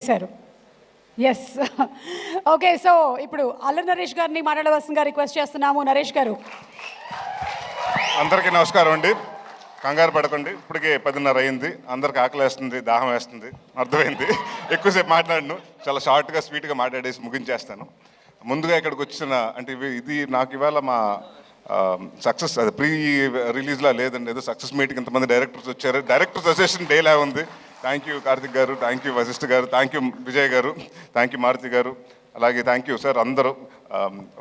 చేశారు. Yes. Okay. So ఇప్పుడు అల్లరి నరేష్ గారిని మాట్లాడవలసిందిగా రిక్వెస్ట్ చేస్తున్నాము. నరేష్ గారు. అందరికీ నమస్కారం అండి. కంగారు పడకండి, ఇప్పటికే 10:30 అయింది. అందరికి ఆకలి వేస్తుంది, దాహం వేస్తుంది, అర్థమైంది. ఎక్కువసేపు మాట్లాడను, చాలా షార్ట్గా స్వీట్గా మాట్లాడేసి ముగించేస్తాను. ముందుగా ఇక్కడికి వచ్చిన అంటే ఇది నాకు ఇవాళ మా సక్సెస్ అది ప్రీ రిలీజ్లా లేదండి, ఏదో సక్సెస్ మీట్కి ఇంతమంది డైరెక్టర్స్ వచ్చారు. డైరెక్టర్స్ అసోసియేషన్ డేలా ఉంది. థ్యాంక్ యూ కార్తిక్ గారు, థ్యాంక్ యూ వశిష్ఠ గారు, థ్యాంక్ యూ విజయ్ గారు, థ్యాంక్ యూ మారుతి గారు, అలాగే థ్యాంక్ యూ సార్ అందరూ,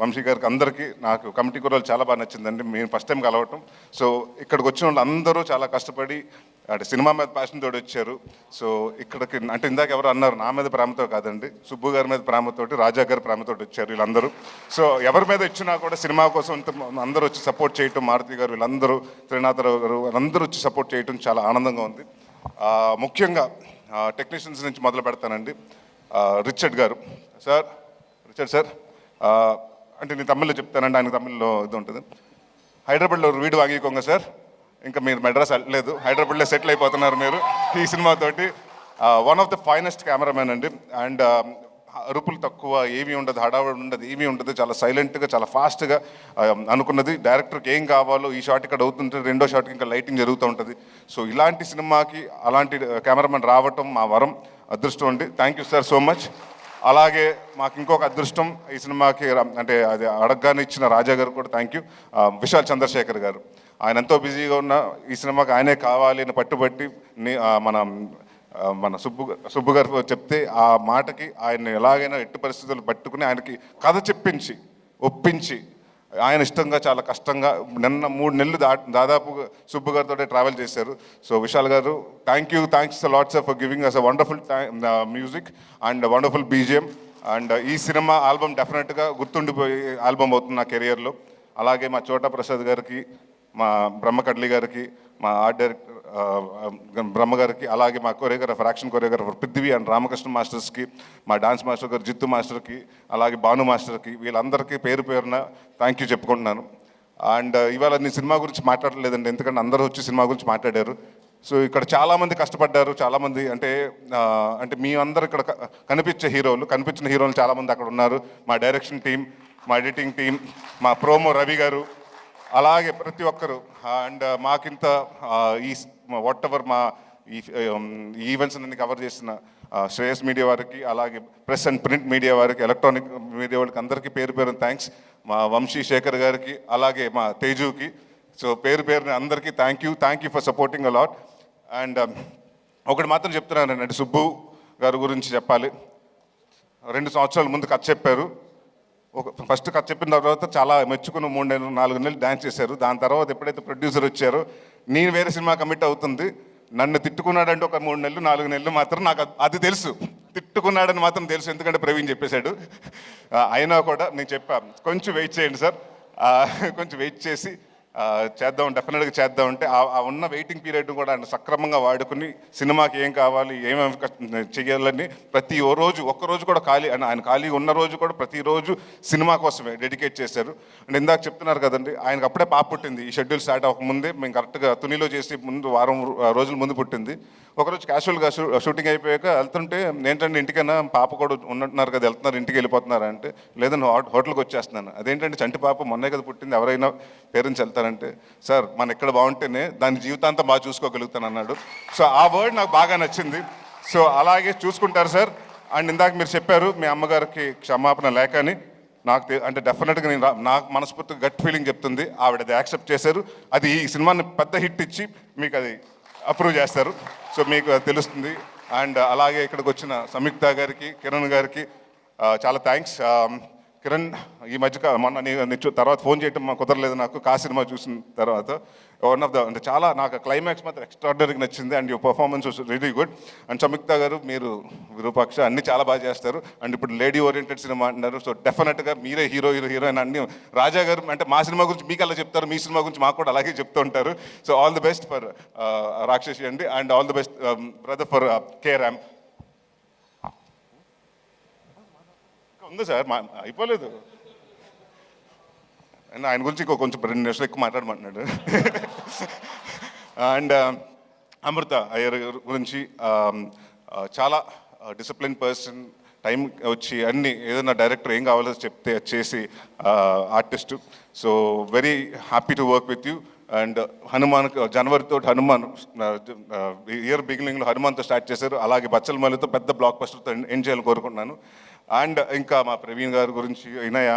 వంశీ గారికి, అందరికీ. నాకు కమిటీ కూరలు చాలా బాగా నచ్చిందండి, మేము ఫస్ట్ టైం కలవటం. సో ఇక్కడికి వచ్చిన వాళ్ళు అందరూ చాలా కష్టపడి అంటే సినిమా మీద ప్యాషన్ తోటి వచ్చారు. సో ఇక్కడికి అంటే ఇందాక ఎవరు అన్నారు, నా మీద ప్రేమతో కాదండి, సుబ్బు గారి మీద ప్రేమతోటి, రాజా గారి ప్రేమతోటి వచ్చారు వీళ్ళందరూ. సో ఎవరి మీద ఇచ్చినా కూడా సినిమా కోసం అందరూ వచ్చి సపోర్ట్ చేయటం, మారుతి గారు వీళ్ళందరూ, త్రినాథరావు గారు అందరూ వచ్చి సపోర్ట్ చేయటం చాలా ఆనందంగా ఉంది. ముఖ్యంగా టెక్నీషియన్స్ నుంచి మొదలు పెడతానండి. రిచర్డ్ గారు సార్, రిచర్డ్ సార్ అంటే నేను తమిళ్లో చెప్తానండి, ఆయన తమిళ్లో ఇది ఉంటుంది. హైదరాబాద్లో వీడు వాగికోంగ సార్, ఇంకా మీరు మెడ్రాస్ వెళ్ళలేదు, హైదరాబాద్లో సెటిల్ అయిపోతున్నారు మీరు ఈ సినిమాతోటి. One of the finest cameraman అండి. అండ్ అరుపులు తక్కువ, ఏమీ ఉండదు, హడావుడి ఉండదు, ఏమీ ఉండదు, చాలా సైలెంట్గా చాలా ఫాస్ట్గా అనుకున్నది. డైరెక్టర్కి ఏం కావాలో ఈ షాట్ ఇక్కడ అవుతుంటే రెండో షాట్కి ఇంకా లైటింగ్ జరుగుతూ ఉంటుంది. సో ఇలాంటి సినిమాకి అలాంటి కెమెరామెన్ రావటం మా వరం, అదృష్టం అండి. Thank you sir so much. అలాగే మాకు ఇంకొక అదృష్టం ఈ సినిమాకి అంటే అది అడగగానే ఇచ్చిన రాజా గారు కూడా థ్యాంక్ యూ. విశాల్ చంద్రశేఖర్ గారు, ఆయన ఎంతో బిజీగా ఉన్న ఈ సినిమాకి ఆయనే కావాలి అని పట్టుబట్టి మన సుబ్బు గారు చెప్తే ఆ మాటకి ఆయన ఎలాగైనా ఎట్టి పరిస్థితులు పట్టుకుని ఆయనకి కథ చెప్పించి ఒప్పించి ఆయన ఇష్టంగా చాలా కష్టంగా నిన్న 3 నెలలు దాదాపు సుబ్బు గారితో ట్రావెల్ చేశారు. So Vishal garu thanks lots for giving us a wonderful music and wonderful BGM. And ఈ సినిమా ఆల్బమ్ డెఫినెట్గా గుర్తుండిపోయే ఆల్బమ్ అవుతుంది నా కెరియర్లో. అలాగే మా చోటా ప్రసాద్ గారికి, మా బ్రహ్మకడ్లి గారికి, మా ఆర్ట్ డైరెక్టర్ బ్రహ్మ గారికి, అలాగే మా choreographer, action choreographer Prithvi and Ramakrishna మాస్టర్స్కి, మా డాన్స్ మాస్టర్ గారు జిత్తు మాస్టర్కి, అలాగే భాను మాస్టర్కి, వీళ్ళందరికీ పేరు పేరున థ్యాంక్ యూ చెప్పుకుంటున్నాను. అండ్ ఇవాళ నేను సినిమా గురించి మాట్లాడలేదండి, ఎందుకంటే అందరూ వచ్చి సినిమా గురించి మాట్లాడారు. సో ఇక్కడ చాలామంది కష్టపడ్డారు, చాలామంది అంటే మీ అందరూ ఇక్కడ కనిపించిన హీరోలు చాలామంది అక్కడ ఉన్నారు. మా డైరెక్షన్ టీం, మా ఎడిటింగ్ టీం, మా ప్రోమో రవి గారు, అలాగే ప్రతి ఒక్కరు. అండ్ మాకింత ఈ వాట్ ఎవర్ మా ఈ ఈవెంట్స్ అన్ని కవర్ చేసిన శ్రేయస్ మీడియా వారికి, అలాగే ప్రెస్ అండ్ ప్రింట్ మీడియా వారికి, ఎలక్ట్రానిక్ మీడియా వారికి అందరికీ పేరు పేరున థ్యాంక్స్. మా వంశీ శేఖర్ గారికి, అలాగే మా తేజుకి. సో పేరు పేరున అందరికీ thank you for supporting a lot. And ఒకటి మాత్రం చెప్తున్నానండి, సుబ్బు గారి గురించి చెప్పాలి. 2 సంవత్సరాల ముందు కథ చెప్పారు. ఫస్ట్ కథ చెప్పిన తర్వాత చాలా మెచ్చుకుని 3 నెలలు 4 నెలలు డ్యాన్స్ చేశారు. దాని తర్వాత ఎప్పుడైతే ప్రొడ్యూసర్ వచ్చారో నేను వేరే సినిమా కమిట్ అవుతుంది, నన్ను తిట్టుకున్నాడంటే ఒక 3 నెలలు 4 నెలలు మాత్రం నాకు అది తెలుసు, తిట్టుకున్నాడని మాత్రం తెలుసు, ఎందుకంటే ప్రవీణ్ చెప్పేశాడు. అయినా కూడా నేను చెప్పాను, కొంచెం వెయిట్ చేయండి సార్, కొంచెం వెయిట్ చేసి చేద్దాం, డెఫినెట్గా చేద్దాం అంటే ఆ ఉన్న వెయిటింగ్ పీరియడ్ కూడా ఆయన సక్రమంగా వాడుకుని సినిమాకి ఏం కావాలి, ఏమేమి చేయాలని ప్రతి ఒక్కరోజు కూడా ఆయన ఖాళీగా ఉన్న రోజు కూడా ప్రతిరోజు సినిమా కోసమే డెడికేట్ చేశారు. అండ్ ఇందాక చెప్తున్నారు కదండి, ఆయనకు అప్పుడే పాప పుట్టింది. ఈ షెడ్యూల్ స్టార్ట్ అవ్వకముందే మేము కరెక్ట్గా తునిలో చేసి వారం రోజుల ముందు పుట్టింది. ఒకరోజు క్యాజువల్గా షూటింగ్ అయిపోయాక వెళ్తుంటే, ఏంటంటే ఇంటికైనా పాప కూడా ఉన్నట్టున్నారు కదా, వెళ్తున్నారు ఇంటికి వెళ్ళిపోతున్నారా అంటే, లేదని హోటల్కి వచ్చేస్తున్నాను. అదేంటంటే చంటి పాప మొన్నే కదా పుట్టింది, ఎవరైనా పేరెంట్స్ వెళ్తారంటే, సార్ మన ఇక్కడ బాగుంటేనే దాని జీవితాంతం బాగా చూసుకోగలుగుతాను అన్నాడు. సో ఆ వర్డ్ నాకు బాగా నచ్చింది. సో అలాగే చూసుకుంటారు సార్. అండ్ ఇందాక మీరు చెప్పారు మీ అమ్మగారికి క్షమాపణ లేకని, అంటే డెఫినెట్గా నాకు మనస్ఫూర్తిగా గట్ ఫీలింగ్ చెప్తుంది, ఆవిడ అది యాక్సెప్ట్ చేశారు. అది ఈ సినిమాని పెద్ద హిట్ ఇచ్చి మీకు అది అప్రూవ్ చేస్తారు. సో మీకు తెలుస్తుంది. అండ్ అలాగే ఇక్కడికి వచ్చిన సంయుక్త గారికి, కిరణ్ గారికి చాలా థ్యాంక్స్. కిరణ్ ఈ మధ్య మొన్న తర్వాత ఫోన్ చేయటం కుదరలేదు నాకు, సినిమా చూసిన తర్వాత. వన్ ఆఫ్ ద అంటే చాలా నాకు క్లైమాక్స్ మాత్రం ఎక్స్ట్రాడినరీగా నచ్చింది. And your performance was really good. And Samyuktha గారు, మీరు విరూపాక్ష అన్నీ చాలా బాగా చేస్తారు. అండ్ ఇప్పుడు లేడీ ఓరియంటెడ్ సినిమా అంటున్నారు. సో డెఫినెట్గా మీరే హీరోయిన్ అన్ని. రాజా గారు అంటే మా సినిమా గురించి మీకు అలా చెప్తారు, మీ సినిమా గురించి మాకు కూడా అలాగే చెప్తూ ఉంటారు. So all the best for రాక్షసి అండి. And all the best brother for K RAM. ఉంది సార్, అయిపోలేదు. ఆయన గురించి కొంచెం 2 నిమిషాలు ఎక్కువ మాట్లాడమంటున్నాడు. అండ్ అమృత అయ్యర్ గురించి చాలా డిసిప్లిన్ పర్సన్, టైం వచ్చి అన్ని ఏదైనా డైరెక్టర్ ఏం కావాలో చెప్తే అది చేసి artist. So very happy to work with you. And Hanuman జనవరితో హనుమాన్ ఇయర్ బిగినింగ్లో హనుమాన్తో స్టార్ట్ చేశారు, అలాగే బచ్చల మల్లితో పెద్ద బ్లాక్ బస్టర్తో ఎండ్ చేయాలని కోరుకుంటున్నాను. అండ్ ఇంకా మా ప్రవీణ్ గారి గురించి, వినయ,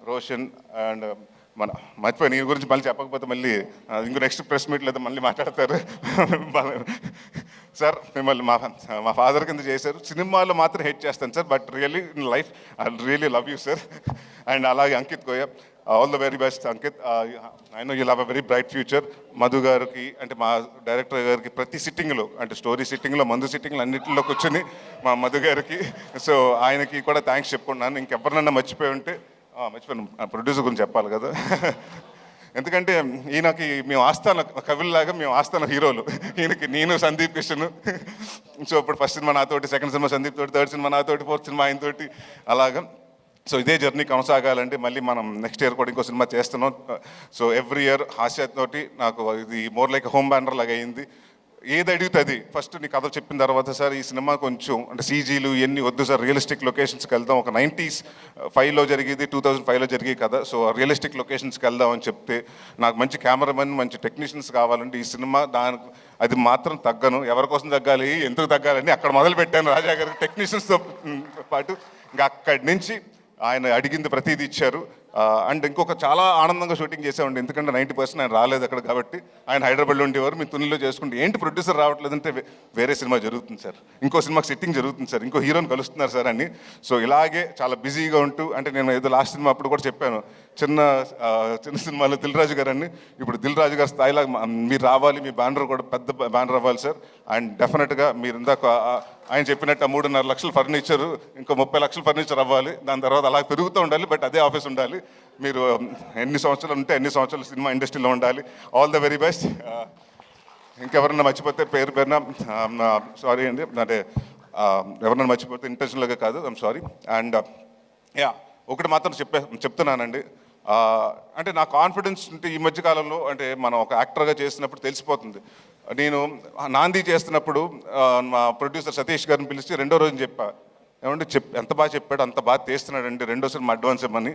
రోషన్ అండ్ మన మర్చిపోయి నీ గురించి మళ్ళీ చెప్పకపోతే మళ్ళీ ఇంకో నెక్స్ట్ ప్రెస్ మీట్ లేదా మళ్ళీ మాట్లాడతారు. సార్ మిమ్మల్ని మా ఫాదర్ కింద చేశారు, సినిమాలో మాత్రం హెట్ చేస్తాను sir, but really in life I really love you sir. And అలాగే అంకిత్ గోయ, all the very best Ankit. I know you have a very bright future. Madhu గారికి అంటే మా డైరెక్టర్ గారికి ప్రతి సిట్టింగ్లో అంటే స్టోరీ సిట్టింగ్లో, మందు సిట్టింగ్లో అన్నింటిలో కూర్చొని మా మధు గారికి, సో ఆయనకి కూడా థ్యాంక్స్ చెప్పుకున్నాను. ఇంకెవరినన్నా మర్చిపోయి ఉంటే మర్చిపోయాను, ప్రొడ్యూసర్ గురించి చెప్పాలి కదా. ఎందుకంటే ఈయనకి మేము ఆస్థాన కవిల్లాగా, మేము ఆస్థాన హీరోలు. ఈయనకి నేను సందీప్ కిషన్. సో ఇప్పుడు ఫస్ట్ సినిమా నాతోటి, సెకండ్ సినిమా సందీప్ తోటి, థర్డ్ సినిమా నాతోటి, ఫోర్త్ సినిమా ఆయనతోటి, అలాగా. సో ఇదే జర్నీ కొనసాగాలంటే మళ్ళీ మనం నెక్స్ట్ ఇయర్ కూడా ఇంకో సినిమా చేస్తున్నాం. సో ఎవ్రీ ఇయర్ హాస్యతోటి నాకు ఇది మోర్ లైక్ హోమ్ బ్యానర్ లాగా అయింది. ఏది అడుగుతుంది ఫస్ట్ నీ కథ చెప్పిన తర్వాత, సార్ ఈ సినిమా కొంచెం అంటే సీజీలు ఇవన్నీ వద్దు సార్, రియలిస్టిక్ లొకేషన్స్కి వెళ్దాం, ఒక 95లో జరిగేది 2005లో జరిగే కదా, సో రియలిస్టిక్ లొకేషన్స్కి వెళ్దాం అని చెప్తే, నాకు మంచి కెమెరామెన్, మంచి టెక్నీషియన్స్ కావాలంటే ఈ సినిమా దానికి అది మాత్రం తగ్గను. ఎవరి కోసం తగ్గాలి, ఎందుకు తగ్గాలని అక్కడ మొదలు పెట్టాను రాజా గారికి టెక్నీషియన్స్తో పాటు. ఇంకా అక్కడి నుంచి ఆయన అడిగింది ప్రతిదీ ఇచ్చారు. అండ్ ఇంకొక చాలా ఆనందంగా షూటింగ్ చేసామండి, ఎందుకంటే 90% ఆయన రాలేదు అక్కడ కాబట్టి. ఆయన హైదరాబాద్లో ఉండేవారు, మీ తునిలో చేసుకుంటే ఏంటి ప్రొడ్యూసర్ రావట్లేదంటే వేరే సినిమా జరుగుతుంది సార్, ఇంకో సినిమాకి సిట్టింగ్ జరుగుతుంది సార్, ఇంకో హీరోని కలుస్తున్నారు సార్ అని. సో ఇలాగే చాలా బిజీగా ఉంటూ, అంటే నేను ఏదో లాస్ట్ సినిమా అప్పుడు కూడా చెప్పాను, చిన్న సినిమాలో దిల్ రాజు గారు అని, ఇప్పుడు దిల్ రాజు గారి స్థాయిలో మీరు రావాలి, మీ బ్యానర్ కూడా పెద్ద బ్యానర్ అవ్వాలి సార్. అండ్ డెఫినెట్గా మీరు ఇందాక ఆయన చెప్పినట్టు 3.5 లక్షల ఫర్నిచరు, ఇంకో 30 లక్షల ఫర్నిచర్ అవ్వాలి, దాని తర్వాత అలా పెరుగుతూ ఉండాలి, బట్ అదే ఆఫీస్ ఉండాలి. మీరు ఎన్ని సంవత్సరాలు ఉంటే ఎన్ని సంవత్సరాలు సినిమా ఇండస్ట్రీలో ఉండాలి. All the very best. ఇంకెవరన్నా మర్చిపోతే పేరున సారీ అండి, అంటే ఎవరన్నా మర్చిపోతే ఇంటెన్షనల్గా కాదు, ఐమ్ సారీ. అండ్ యా ఒకటి మాత్రం చెప్తున్నానండి, అంటే నా కాన్ఫిడెన్స్ ఉంటే ఈ మధ్యకాలంలో, అంటే మనం ఒక యాక్టర్గా చేస్తున్నప్పుడు తెలిసిపోతుంది. నేను నాంది చేస్తున్నప్పుడు మా ప్రొడ్యూసర్ సతీష్ గారిని పిలిచి రెండో రోజున చెప్పా, ఏమంటే ఎంత బాగా చెప్పాడు, అంత బాగా తీస్తున్నాడండి, రెండో సినిమా అడ్వాన్స్ ఇవ్వమని.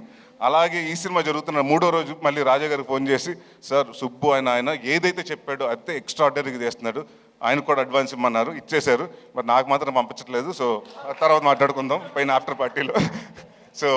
అలాగే ఈ సినిమా జరుగుతున్న 3వ రోజు మళ్ళీ రాజా గారికి ఫోన్ చేసి, సార్ సుబ్బు ఆయన ఏదైతే చెప్పాడో అదే ఎక్స్ట్రాడినరీగా చేస్తున్నాడు, ఆయన కూడా అడ్వాన్స్ ఇమ్మన్నారు, ఇచ్చేశారు, మరి నాకు మాత్రం పంపించట్లేదు. సో తర్వాత మాట్లాడుకుందాం పైన ఆఫ్టర్ పార్టీలో. సో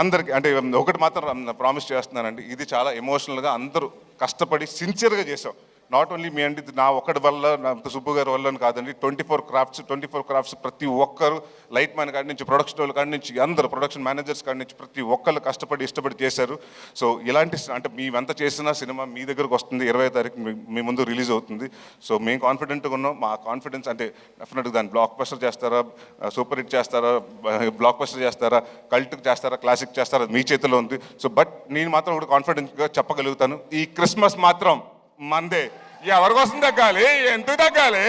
అందరికి అంటే ఒకటి మాత్రం ప్రామిస్ చేస్తున్నానండి, ఇది చాలా ఎమోషనల్గా అందరూ కష్టపడి సిన్సియర్గా చేసాం. నాట్ ఓన్లీ మీ అంటే నా ఒక్కడి వల్ల, నా సుబ్బు గారి వల్ల కాదండి, 24 క్రాఫ్ట్స్ ప్రతి ఒక్కరు, లైట్ మ్యాన్ కాడి నుంచి, ప్రొడక్షన్ వాళ్ళ కాడి నుంచి, అందరూ ప్రొడక్షన్ మేనేజర్స్ కాడి నుంచి ప్రతి ఒక్కళ్ళు కష్టపడి ఇష్టపడి చేశారు. సో ఇలాంటి అంటే మేమెంత చేసినా సినిమా మీ దగ్గరకు వస్తుంది, 20వ తారీఖు మీ ముందు రిలీజ్ అవుతుంది. సో మేము కాన్ఫిడెంట్గా ఉన్నాం. మా కాన్ఫిడెన్స్ అంటే డెఫినెట్గా దాన్ని బ్లాక్ బస్టర్ చేస్తారా, సూపర్ హిట్ చేస్తారా, బ్లాక్ బస్టర్ చేస్తారా, కల్ట్కి చేస్తారా, క్లాసిక్ చేస్తారా, మీ చేతిలో ఉంది. సో బట్ నేను మాత్రం కూడా కాన్ఫిడెంట్గా చెప్పగలుగుతాను, ఈ క్రిస్మస్ మాత్రం మందే. ఎవరి కోసం తగ్గాలి, ఎందుకు తగ్గాలి?